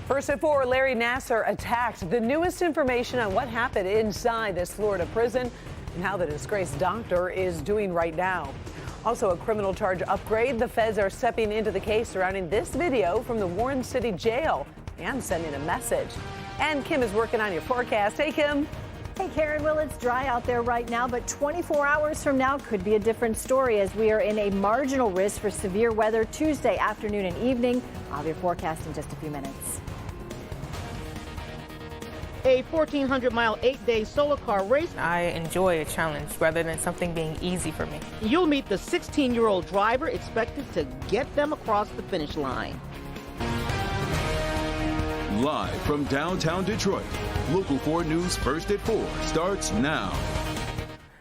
First at 4, Larry Nassar attacked. The newest information on what happened inside this Florida prison and how the disgraced doctor is doing right now. Also, a criminal charge upgrade. The feds are stepping into the case surrounding this video from the Warren City Jail and sending a message. And Kim is working on your forecast. Hey, Kim. Hey, Karen. Well, it's dry out there right now, but 24 hours from now could be a different story as we are in a marginal risk for severe weather Tuesday afternoon and evening. I'll have your forecast in just a few minutes. A 1,400-mile, 8-day solo car race. I enjoy a challenge rather than something being easy for me. You'll meet the 16-year-old driver expected to get them across the finish line. Live from downtown Detroit, Local 4 News First at 4 starts now.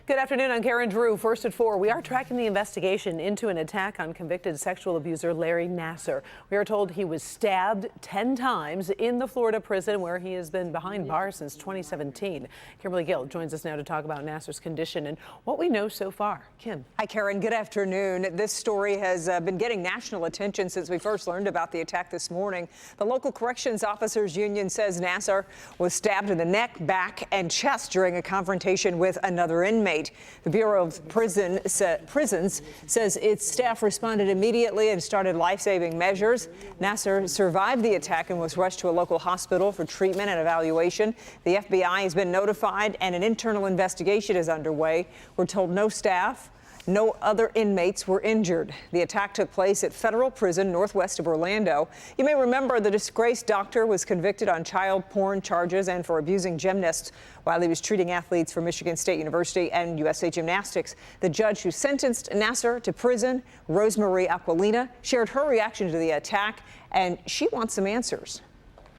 Good afternoon. I'm Karen Drew. First at 4, we are tracking the investigation into an attack on convicted sexual abuser Larry Nassar. We are told he was stabbed 10 times in the Florida prison where he has been behind bars since 2017. Kimberly Gill joins us now to talk about Nassar's condition and what we know so far. Kim. Hi, Karen. Good afternoon. This story has been getting national attention since we first learned about the attack this morning. The local corrections officers union says Nassar was stabbed in the neck, back, and chest during a confrontation with another inmate. The Bureau of Prisons says its staff responded immediately and started life-saving measures. Nassar survived the attack and was rushed to a local hospital for treatment and evaluation. The FBI has been notified and an internal investigation is underway. We're told no staff, no other inmates were injured. The attack took place at Federal Prison northwest of Orlando. You may remember the disgraced doctor was convicted on child porn charges and for abusing gymnasts while he was treating athletes for Michigan State University and USA Gymnastics. The judge who sentenced Nassar to prison, Rosemarie Aquilina, shared her reaction to the attack, and she wants some answers.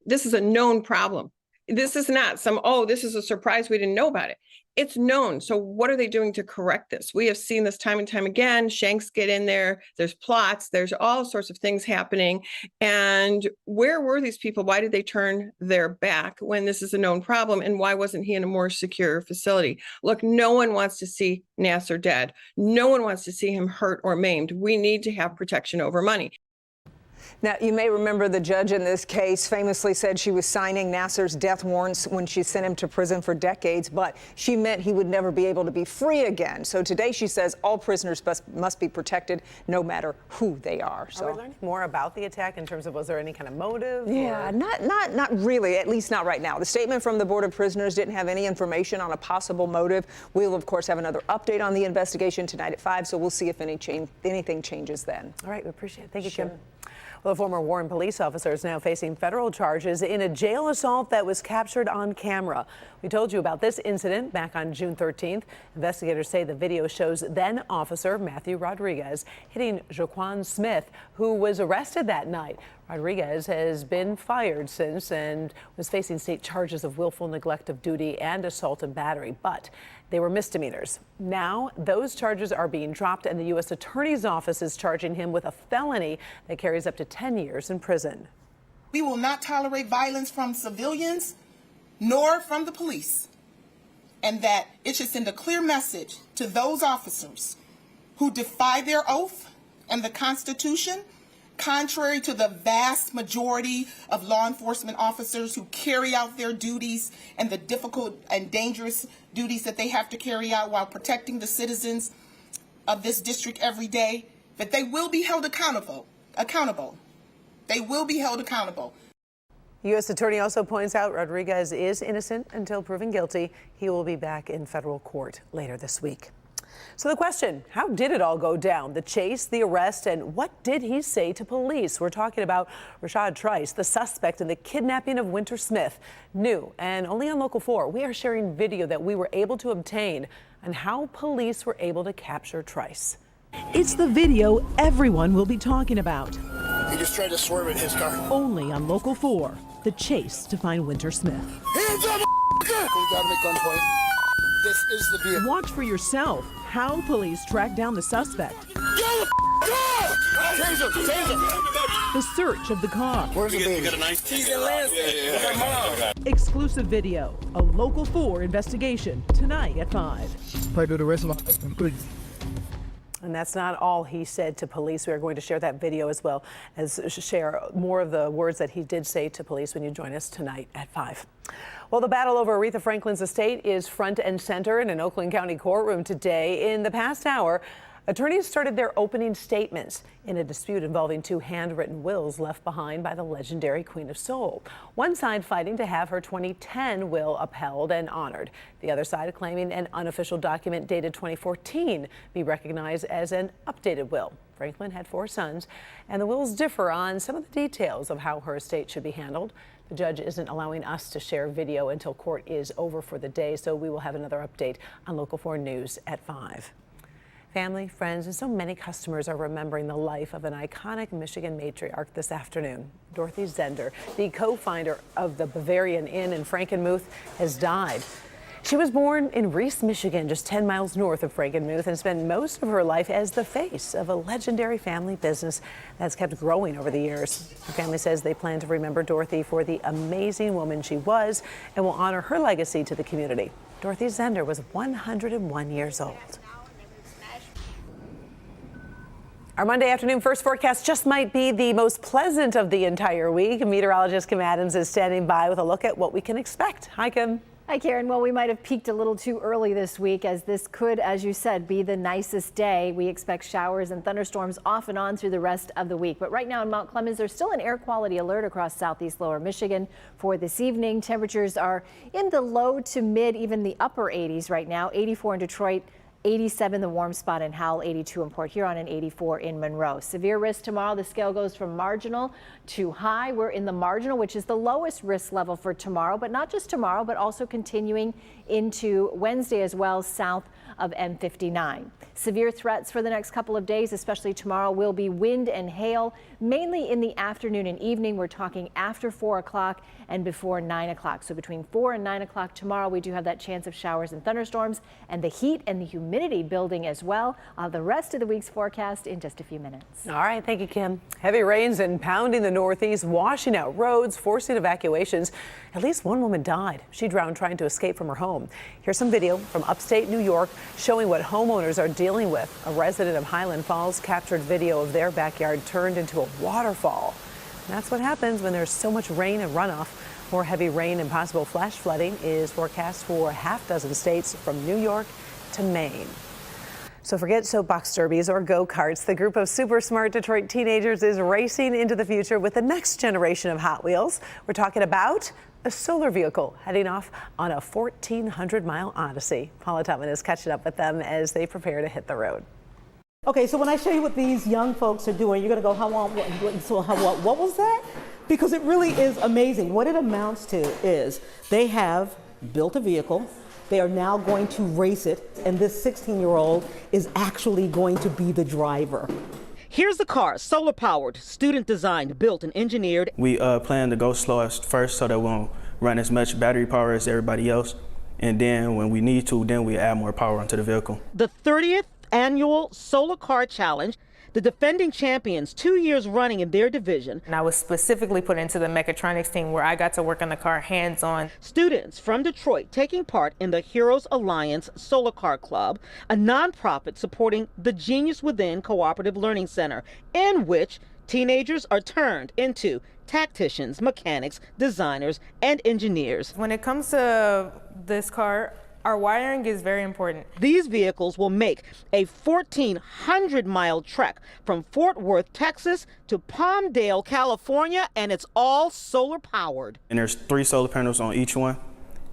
This is a known problem. This is not some, oh, this is a surprise, we didn't know about it. It's known. So what are they doing to correct this? We have seen this time and time again. Shanks get in there. There's plots. There's all sorts of things happening. And where were these people? Why did they turn their back when this is a known problem? And why wasn't he in a more secure facility? Look, no one wants to see Nassar dead. No one wants to see him hurt or maimed. We need to have protection over money. Now, you may remember the judge in this case famously said she was signing Nassar's death warrants when she sent him to prison for decades, but she meant he would never be able to be free again. So today she says all prisoners must be protected no matter who they are. So are we learning more about the attack in terms of was there any kind of motive? Yeah, not really, at least not right now. The statement from the Board of Prisoners didn't have any information on a possible motive. We'll, of course, have another update on the investigation tonight at 5, so we'll see if anything changes then. All right, we appreciate it. Thank you, Kim. Well, a former Warren police officer is now facing federal charges in a jail assault that was captured on camera. We told you about this incident back on June 13th. Investigators say the video shows then officer Matthew Rodriguez hitting Jaquan Smith, who was arrested that night. Rodriguez has been fired since and was facing state charges of willful neglect of duty and assault and battery, but they were misdemeanors. Now those charges are being dropped and the U.S. Attorney's Office is charging him with a felony that carries up to 10 years in prison. We will not tolerate violence from civilians nor from the police, and that it should send a clear message to those officers who defy their oath and the Constitution, contrary to the vast majority of law enforcement officers who carry out their duties and the difficult and dangerous duties that they have to carry out while protecting the citizens of this district every day, that they will be held accountable. They will be held accountable. U.S. Attorney also points out Rodriguez is innocent until proven guilty. He will be back in federal court later this week. So the question, how did it all go down? The chase, the arrest, and what did he say to police? We're talking about Rashad Trice, the suspect in the kidnapping of Winter Smith. New and only on Local 4, we are sharing video that we were able to obtain on how police were able to capture Trice. It's the video everyone will be talking about. He just tried to swerve in his car. Only on Local 4, the chase to find Winter Smith. Hands up, we gotta make gunpoint. This is the vehicle. Watch for yourself how police track down the suspect. The search of the car. Where's the baby? He's enlisted. Exclusive video, a Local 4 investigation tonight at 5. Probably do the rest of my please. And that's not all he said to police. We are going to share that video as well as share more of the words that he did say to police when you join us tonight at 5. Well, the battle over Aretha Franklin's estate is front and center in an Oakland County courtroom today. In the past hour, attorneys started their opening statements in a dispute involving 2 handwritten wills left behind by the legendary Queen of Soul. One side fighting to have her 2010 will upheld and honored. The other side claiming an unofficial document dated 2014 be recognized as an updated will. Franklin had 4 sons, and the wills differ on some of the details of how her estate should be handled. The judge isn't allowing us to share video until court is over for the day, so we will have another update on Local 4 News at 5. Family, friends, and so many customers are remembering the life of an iconic Michigan matriarch this afternoon. Dorothy Zender, the co-founder of the Bavarian Inn in Frankenmuth, has died. She was born in Reese, Michigan, just 10 miles north of Frankenmuth, and spent most of her life as the face of a legendary family business that's kept growing over the years. Her family says they plan to remember Dorothy for the amazing woman she was and will honor her legacy to the community. Dorothy Zender was 101 years old. Our Monday afternoon first forecast just might be the most pleasant of the entire week. Meteorologist Kim Adams is standing by with a look at what we can expect. Hi, Kim. Hi, Karen. Well, we might have peaked a little too early this week, as this could, as you said, be the nicest day. We expect showers and thunderstorms off and on through the rest of the week. But right now in Mount Clemens, there's still an air quality alert across southeast lower Michigan for this evening. Temperatures are in the low to mid, even the upper 80s right now. 84 in Detroit, 87 the warm spot in Howell, 82 in Port Huron, and 84 in Monroe. Severe risk tomorrow. The scale goes from marginal to high. We're in the marginal, which is the lowest risk level for tomorrow, but not just tomorrow, but also continuing into Wednesday as well, south of M59. Severe threats for the next couple of days, especially tomorrow, will be wind and hail, mainly in the afternoon and evening. We're talking after 4 o'clock and before 9 o'clock. So between 4 and 9 o'clock tomorrow, we do have that chance of showers and thunderstorms, and the heat and the humidity building as well. The rest of the week's forecast in just a few minutes. All right, thank you, Kim. Heavy rains and pounding the Northeast, washing out roads, forcing evacuations. At least one woman died. She drowned trying to escape from her home. Here's some video from upstate New York showing what homeowners are dealing with. A resident of Highland Falls captured video of their backyard turned into a waterfall. And that's what happens when there's so much rain and runoff. More heavy rain and possible flash flooding is forecast for half dozen states from New York to Maine. So forget soapbox derbies or go-karts. The group of super smart Detroit teenagers is racing into the future with the next generation of Hot Wheels. We're talking about a solar vehicle heading off on a 1,400-mile odyssey. Paula Tutman is catching up with them as they prepare to hit the road. Okay, so when I show you what these young folks are doing, you're going to go, what was that? Because it really is amazing. What it amounts to is they have built a vehicle. They are now going to race it, and this 16-year-old is actually going to be the driver. Here's the car, solar powered, student designed, built and engineered. We plan to go slow at first so that we won't run as much battery power as everybody else. And then when we need to, then we add more power onto the vehicle. The 30th annual Solar Car Challenge. The defending champions, 2 years running in their division. And I was specifically put into the mechatronics team where I got to work on the car hands-on. Students from Detroit taking part in the Heroes Alliance Solar Car Club, a nonprofit supporting the Genius Within Cooperative Learning Center, in which teenagers are turned into tacticians, mechanics, designers, and engineers. When it comes to this car, our wiring is very important. These vehicles will make a 1,400-mile trek from Fort Worth, Texas to Palmdale, California, and it's all solar powered. And there's 3 solar panels on each one,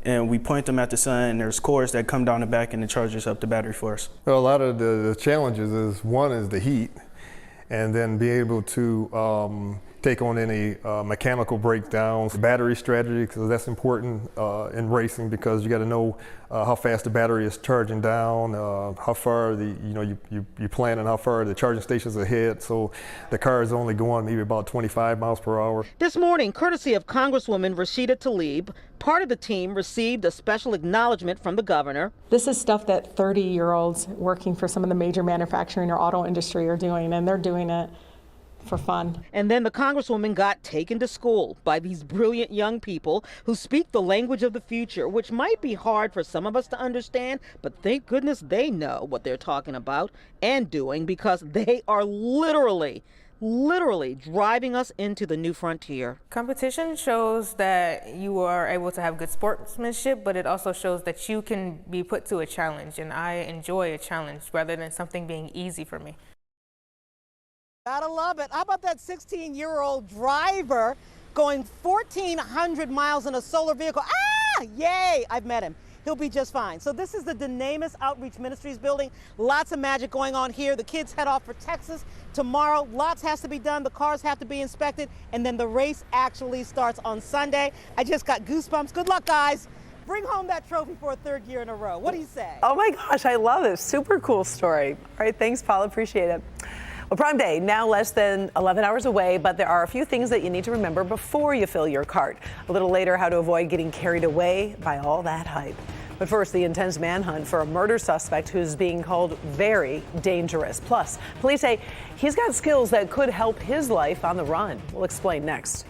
and we point them at the sun, and there's cords that come down the back and it charges up the battery for us. Well, a lot of the challenges is, one is the heat, and then be able to take on any mechanical breakdowns, battery strategy, because that's important in racing, because you got to know how fast the battery is charging down, how far you plan and how far the charging stations are ahead. So the car is only going maybe about 25 miles per hour. This morning, courtesy of Congresswoman Rashida Tlaib, part of the team received a special acknowledgement from the governor. This is stuff that 30-year-olds working for some of the major manufacturing or auto industry are doing, and they're doing it for fun. And then the Congresswoman got taken to school by these brilliant young people who speak the language of the future, which might be hard for some of us to understand, but thank goodness they know what they're talking about and doing, because they are literally driving us into the new frontier. Competition shows that you are able to have good sportsmanship, but it also shows that you can be put to a challenge, and I enjoy a challenge rather than something being easy for me. Gotta love it. How about that 16-year-old driver going 1,400 miles in a solar vehicle? Ah, yay, I've met him. He'll be just fine. So this is the Dunamis Outreach Ministries building. Lots of magic going on here. The kids head off for Texas tomorrow. Lots has to be done. The cars have to be inspected. And then the race actually starts on Sunday. I just got goosebumps. Good luck, guys. Bring home that trophy for a third year in a row. What do you say? Oh my gosh, I love it. Super cool story. All right, thanks, Paul. Appreciate it. Well, Prime Day now less than 11 hours away, but there are a few things that you need to remember before you fill your cart. A little later, how to avoid getting carried away by all that hype. But first, the intense manhunt for a murder suspect who's being called very dangerous. Plus, police say he's got skills that could help his life on the run. We'll explain next.